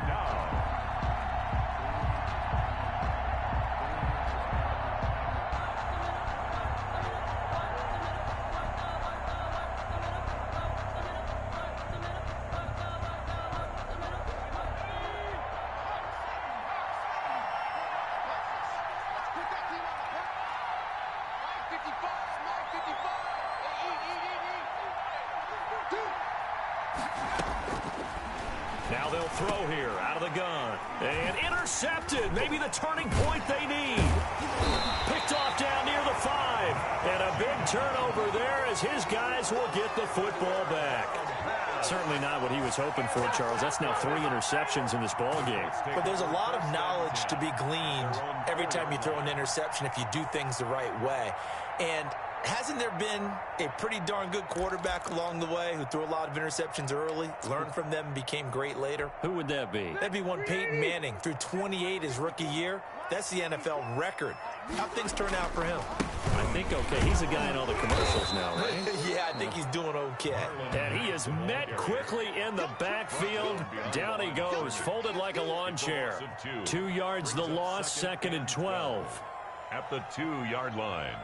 Now they'll throw here out of the gun. And intercepted. Maybe the turning point they need. Picked off down near the 5. And a big turnover there as his guys will get the football back. Certainly not what he was hoping for, Charles. That's now 3 interceptions in this ball game. But there's a lot of knowledge to be gleaned every time you throw an interception if you do things the right way. And hasn't there been a pretty darn good quarterback along the way who threw a lot of interceptions early, learned from them, and became great later? Who would that be? That'd be one Peyton Manning. Threw 28 his rookie year. That's the NFL record. How'd things turn out for him? I think okay. He's a guy in all the commercials now, right? Yeah, I think he's doing okay. And he is met quickly in the backfield. Down he goes, folded like a lawn chair. 2 yards the loss, 2nd and 12. At the 2-yard line.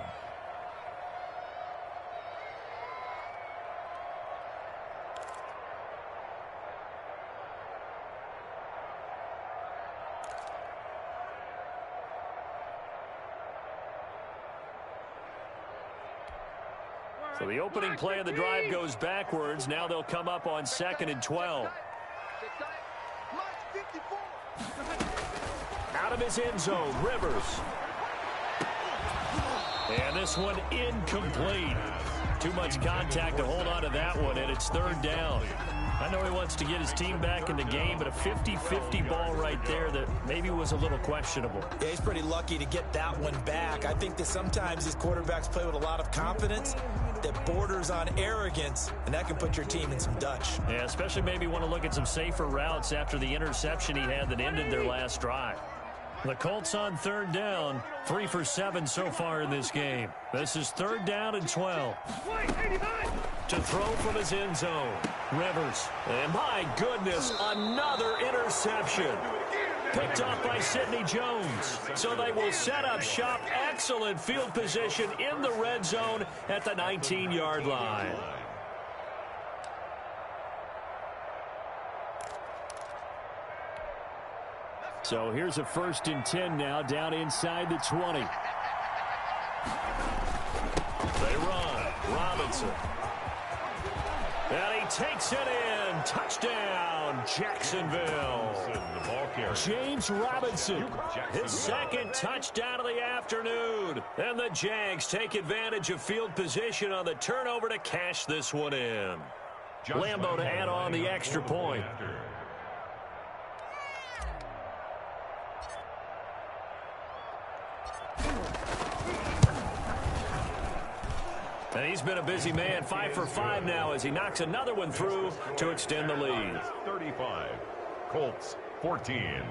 So the opening play of the drive goes backwards. Now they'll come up on 2nd and 12. Out of his end zone, Rivers. And this one incomplete. Too much contact to hold on to that one, and it's 3rd down. I know he wants to get his team back in the game, but a 50-50 ball right there that maybe was a little questionable. Yeah, he's pretty lucky to get that one back. I think that sometimes these quarterbacks play with a lot of confidence that borders on arrogance, and that can put your team in some Dutch. Yeah, especially maybe want to look at some safer routes after the interception he had that ended their last drive. The Colts on third down, 3 for 7 so far in this game. This is third down and 12. To throw from his end zone, Rivers. And my goodness, another interception. Picked off by Sidney Jones. So they will set up shop. Excellent field position in the red zone at the 19-yard line. So here's a 1st and 10 now, down inside the 20. They run. Robinson. And he takes it in. Touchdown, Jacksonville. James Robinson, his second touchdown of the afternoon. And the Jags take advantage of field position on the turnover to cash this one in. Lambeau to add on the extra point. And he's been a busy man, 5 for 5 now as he knocks another one through to extend the lead. 35, Colts 14.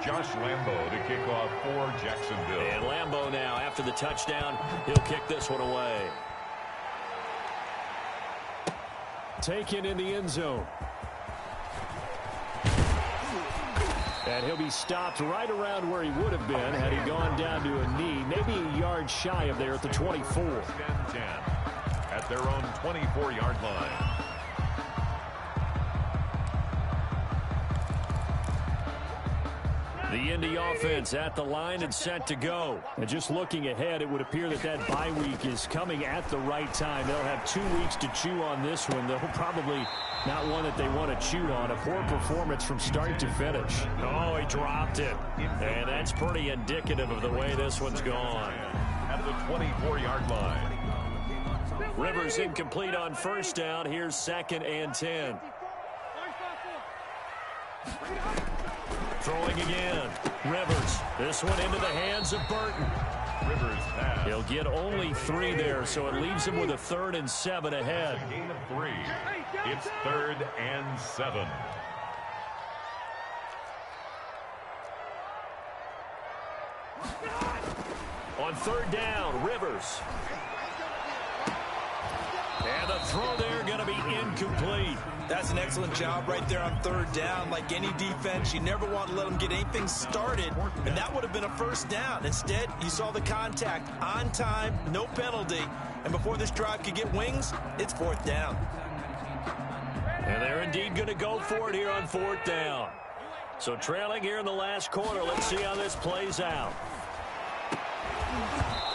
Josh Lambeau to kick off for Jacksonville. And Lambeau now, after the touchdown, he'll kick this one away. Taken in the end zone. And he'll be stopped right around where he would have been had he gone down to a knee, maybe a yard shy of there at the 24. 10 at their own 24-yard line. The Indy offense at the line and set to go. And just looking ahead, it would appear that bye week is coming at the right time. They'll have 2 weeks to chew on this one. They'll probably not one that they want to chew on. A poor performance from start to finish. Oh, he dropped it. And that's pretty indicative of the way this one's gone. At the 24-yard line. Rivers incomplete on first down. Here's 2nd and 10. Throwing again. Rivers. This one into the hands of Burton. Rivers pass. He'll get only 3 there, so it leaves him with a 3rd and 7 ahead. Gain of 3. It's 3rd and 7. On third down, Rivers. And the throw there going to be incomplete. That's an excellent job right there on third down. Like any defense, you never want to let them get anything started, and that would have been a first down. Instead, you saw the contact on time, no penalty, and before this drive could get wings, it's 4th down. And they're indeed going to go for it here on 4th down. So trailing here in the last quarter. Let's see how this plays out.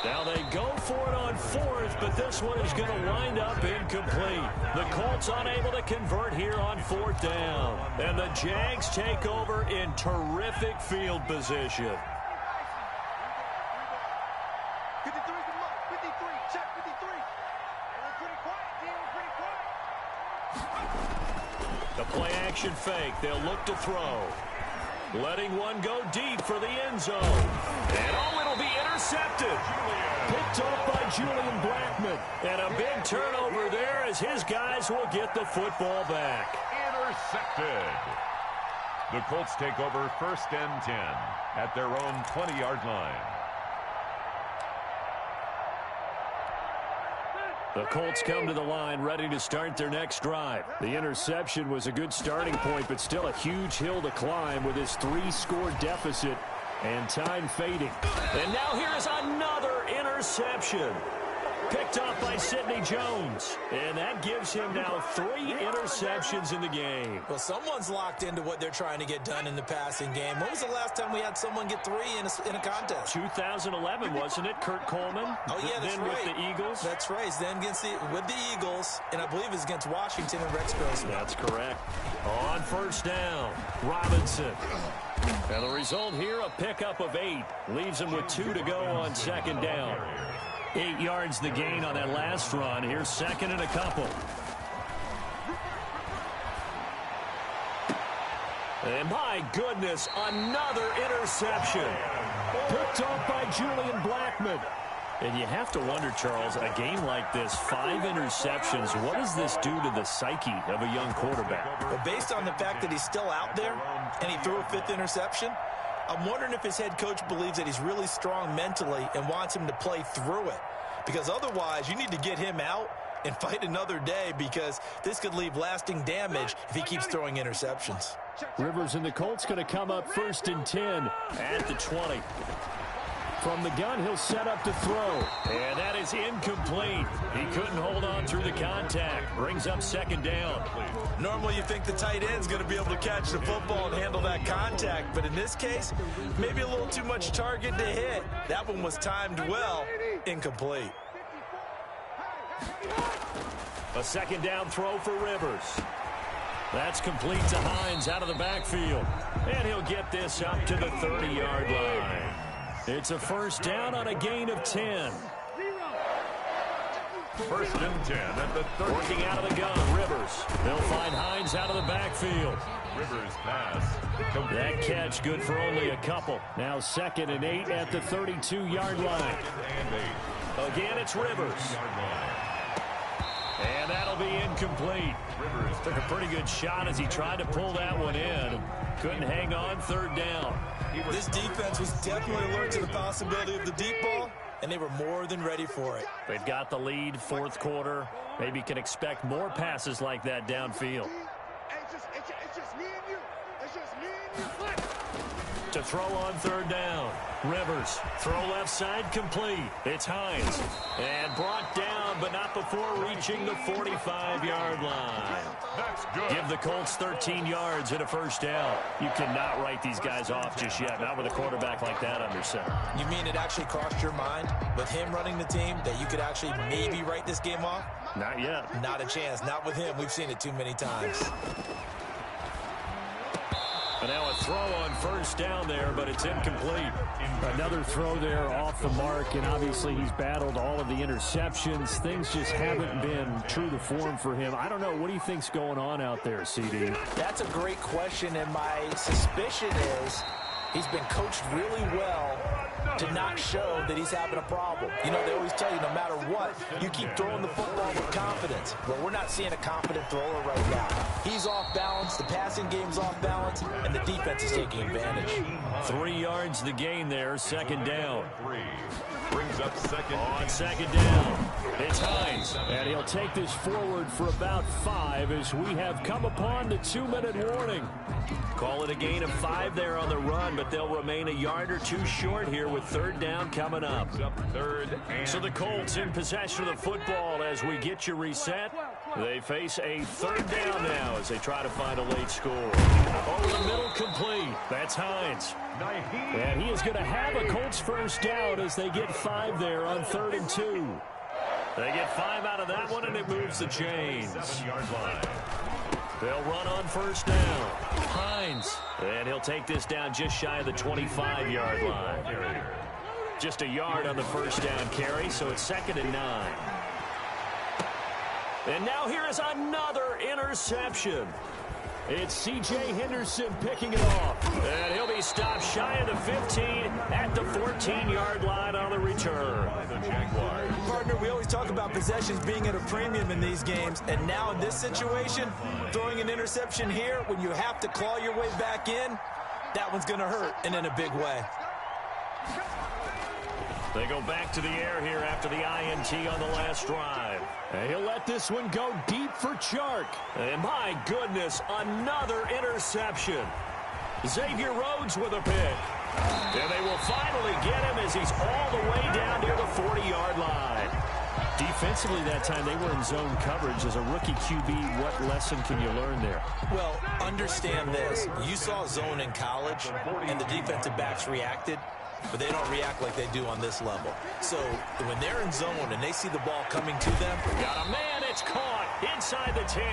Now they go for it on 4th, but this one is going to wind up incomplete. The Colts unable to convert here on 4th down. And the Jags take over in terrific field position. 53, come on. 53, check 53. We're pretty quiet, team. We're pretty quiet. The play action fake. They'll look to throw. Letting one go deep for the end zone. And oh, it'll be intercepted. Picked off by Julian Blackmon. And a big turnover there as his guys will get the football back. Intercepted. The Colts take over 1st and 10 at their own 20-yard line. The Colts come to the line ready to start their next drive. The interception was a good starting point, but still a huge hill to climb with his 3-score deficit and time fading. And now here is another interception. Picked off by Sidney Jones. And that gives him now 3 interceptions in the game. Well, someone's locked into what they're trying to get done in the passing game. When was the last time we had someone get 3 in a contest? 2011, wasn't it? Kurt Coleman? Oh, yeah, that's then right. With the Eagles? That's right. Then with the Eagles, and I believe it's against Washington and Rex Grossman. That's correct. On first down, Robinson. And the result here, a pickup of 8. Leaves him with 2 to go on 2nd down. 8 yards the gain on that last run. Here's 2nd and a couple. And my goodness, another interception. Picked off by Julian Blackmon. And you have to wonder, Charles, a game like this, 5 interceptions, what does this do to the psyche of a young quarterback? Well, based on the fact that he's still out there and he threw a 5th interception, I'm wondering if his head coach believes that he's really strong mentally and wants him to play through it. Because otherwise, you need to get him out and fight another day, because this could leave lasting damage if he keeps throwing interceptions. Rivers and the Colts going to come up 1st and 10 at the 20. From the gun, he'll set up to throw. And that is incomplete. He couldn't hold on through the contact. Brings up 2nd down. Normally you think the tight end's going to be able to catch the football and handle that contact, but in this case, maybe a little too much target to hit. That one was timed well. Incomplete. A 2nd down throw for Rivers. That's complete to Hines out of the backfield. And he'll get this up to the 30-yard line. It's a 1st down on a gain of 10. 1st and 10 at the 30. Working out of the gun, Rivers. They'll find Hines out of the backfield. Rivers pass. That catch good for only a couple. Now 2nd and 8 at the 32-yard line. Again, it's Rivers. And that'll be incomplete. Rivers took a pretty good shot as he tried to pull that one in. Couldn't hang on, 3rd down. This defense was definitely alert to the possibility of the deep ball, and they were more than ready for it. They've got the lead, 4th quarter. Maybe can expect more passes like that downfield. It's just me and you. It's just me and you. To throw on 3rd down. Rivers, throw left side complete. It's Hines. And brought down, but not before reaching the 45-yard line. That's good. Give the Colts 13 yards and a 1st down. You cannot write these guys off just yet, not with a quarterback like that under center. You mean it actually crossed your mind with him running the team that you could actually maybe write this game off? Not yet. Not a chance. Not with him. We've seen it too many times. And now a throw on 1st down there, but it's incomplete. Another throw there off the mark, and obviously he's battled all of the interceptions. Things just haven't been true to form for him. I don't know. What do you think's going on out there, CD? That's a great question, and my suspicion is he's been coached really well to not show that he's having a problem. You know, they always tell you no matter what, you keep throwing the football with confidence. Well, we're not seeing a confident thrower right now. He's off balance, the passing game's off balance, and the defense is taking advantage. 3 yards the gain there, 2nd down. 3 brings up 2nd. On 2nd down, it's Hines. And he'll take this forward for about 5 as we have come upon the 2-minute warning. Call it a gain of 5 there on the run, but they'll remain a yard or 2 short here with 3rd down coming up. So the Colts in possession of the football as we get you reset. They face a 3rd down now as they try to find a late score. Over the middle, complete. That's Hines. And he is going to have a Colts 1st down as they get 5 there on 3rd and 2. They get 5 out of that one, and it moves the chains. 7-yard line. They'll run on 1st down. Hines. And he'll take this down just shy of the 25-yard line. Just a yard on the 1st down carry, so it's 2nd and 9. And now here is another interception. It's C.J. Henderson picking it off. And he'll be stopped shy of the 15 at the 14-yard line on the return. Partner, we always talk about possessions being at a premium in these games, and now in this situation, throwing an interception here when you have to claw your way back in, that one's going to hurt, and in a big way. They go back to the air here after the INT on the last drive. And he'll let this one go deep for Chark. And my goodness, another interception. Xavier Rhodes with a pick. And they will finally get him as he's all the way down near the 40-yard line. Defensively that time, they were in zone coverage. As a rookie QB, what lesson can you learn there? Well, understand this. You saw zone in college, and the defensive backs reacted, but they don't react like they do on this level. So when they're in zone and they see the ball coming to them, got a man, it's caught inside the 10.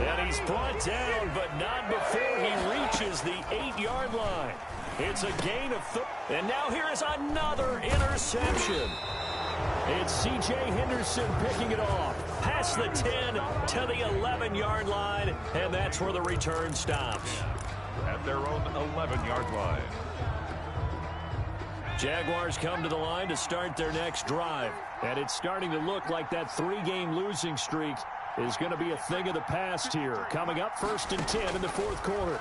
And he's brought down, but not before he reaches the 8-yard line. It's a gain of 3. And now here is another interception. It's C.J. Henderson picking it off. Past the 10 to the 11-yard line, and that's where the return stops. At their own 11-yard line. Jaguars come to the line to start their next drive. And it's starting to look like that 3-game losing streak is going to be a thing of the past here. Coming up 1st and 10 in the 4th quarter.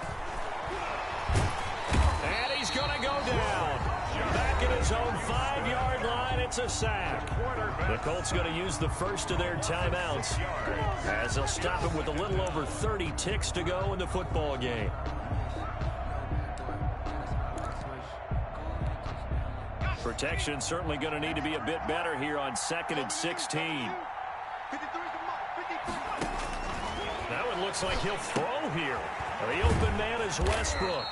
And he's going to go down. Back at his own 5-yard line, it's a sack. The Colts going to use the first of their timeouts as they'll stop him with a little over 30 ticks to go in the football game. Protection certainly going to need to be a bit better here on 2nd and 16. Now it looks like he'll throw here. The open man is Westbrook.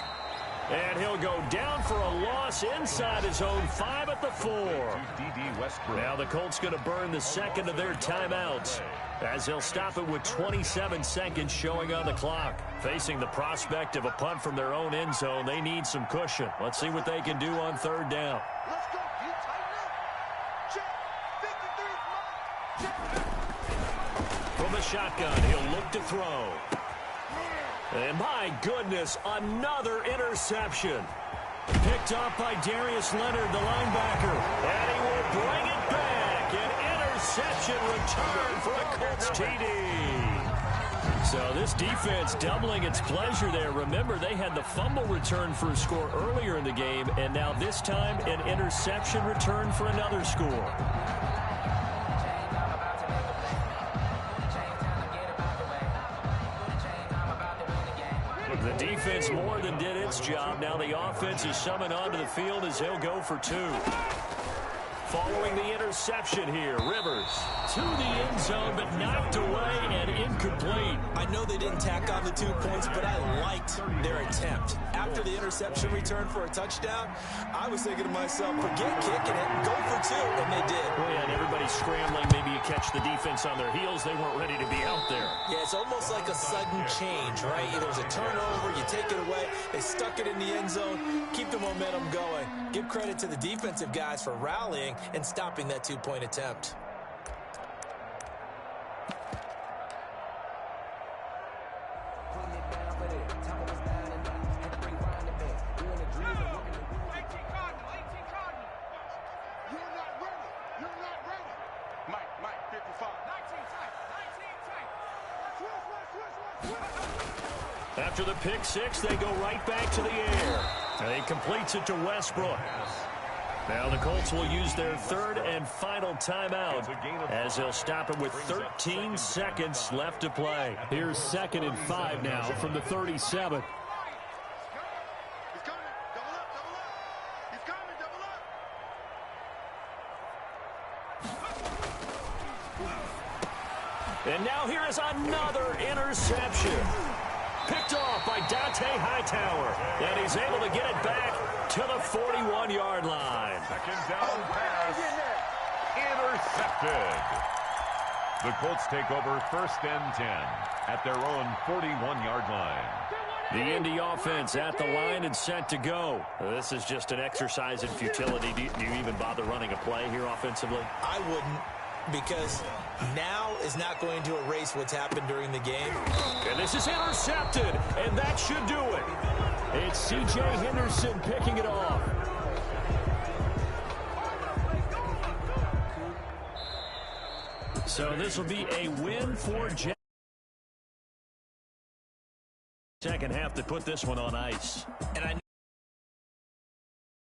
And he'll go down for a loss inside his own 5 at the 4. Now the Colts going to burn the second of their timeouts as they'll stop it with 27 seconds showing on the clock. Facing the prospect of a punt from their own end zone, they need some cushion. Let's see what they can do on 3rd down. Let's go. You tighten up. Check. 53. From the shotgun, he'll look to throw. And my goodness, another interception. Picked up by Darius Leonard, the linebacker. And he will bring it back. An interception return for a Colts TD. So this defense doubling its pleasure there. Remember, they had the fumble return for a score earlier in the game, and now this time an interception return for another score. The defense more than did its job. Now the offense is summoned onto the field as they'll go for 2. Following the interception here, Rivers to the end zone, but knocked away and incomplete. I know they didn't tack on the 2 points, but I liked their attempt. After the interception return for a touchdown, I was thinking to myself, forget kicking it, go for 2, and they did. Well, yeah, and everybody's scrambling. Maybe you catch the defense on their heels. They weren't ready to be out there. Yeah, it's almost like a sudden change, right? There's a turnover, you take it away, they stuck it in the end zone, keep the momentum going. Give credit to the defensive guys for rallying and stopping that 2-point attempt. After the pick 6, they go right back to the air. And he completes it to Westbrook. Now the Colts will use their 3rd and final timeout as they'll stop it with 13 seconds left to play. Here's 2nd and 5 now from the 37. And now here is another interception. Picked off by Dante Hightower. And he's able to get it back to the 41-yard line. 2nd down pass. Intercepted. The Colts take over 1st and 10 at their own 41-yard line. The Indy offense at the line and set to go. This is just an exercise in futility. Do you even bother running a play here offensively? I wouldn't, because now is not going to erase what's happened during the game. And this is intercepted, and that should do it. It's C.J. Henderson picking it off. So this will be a win for Jack. Second half to put this one on ice. And I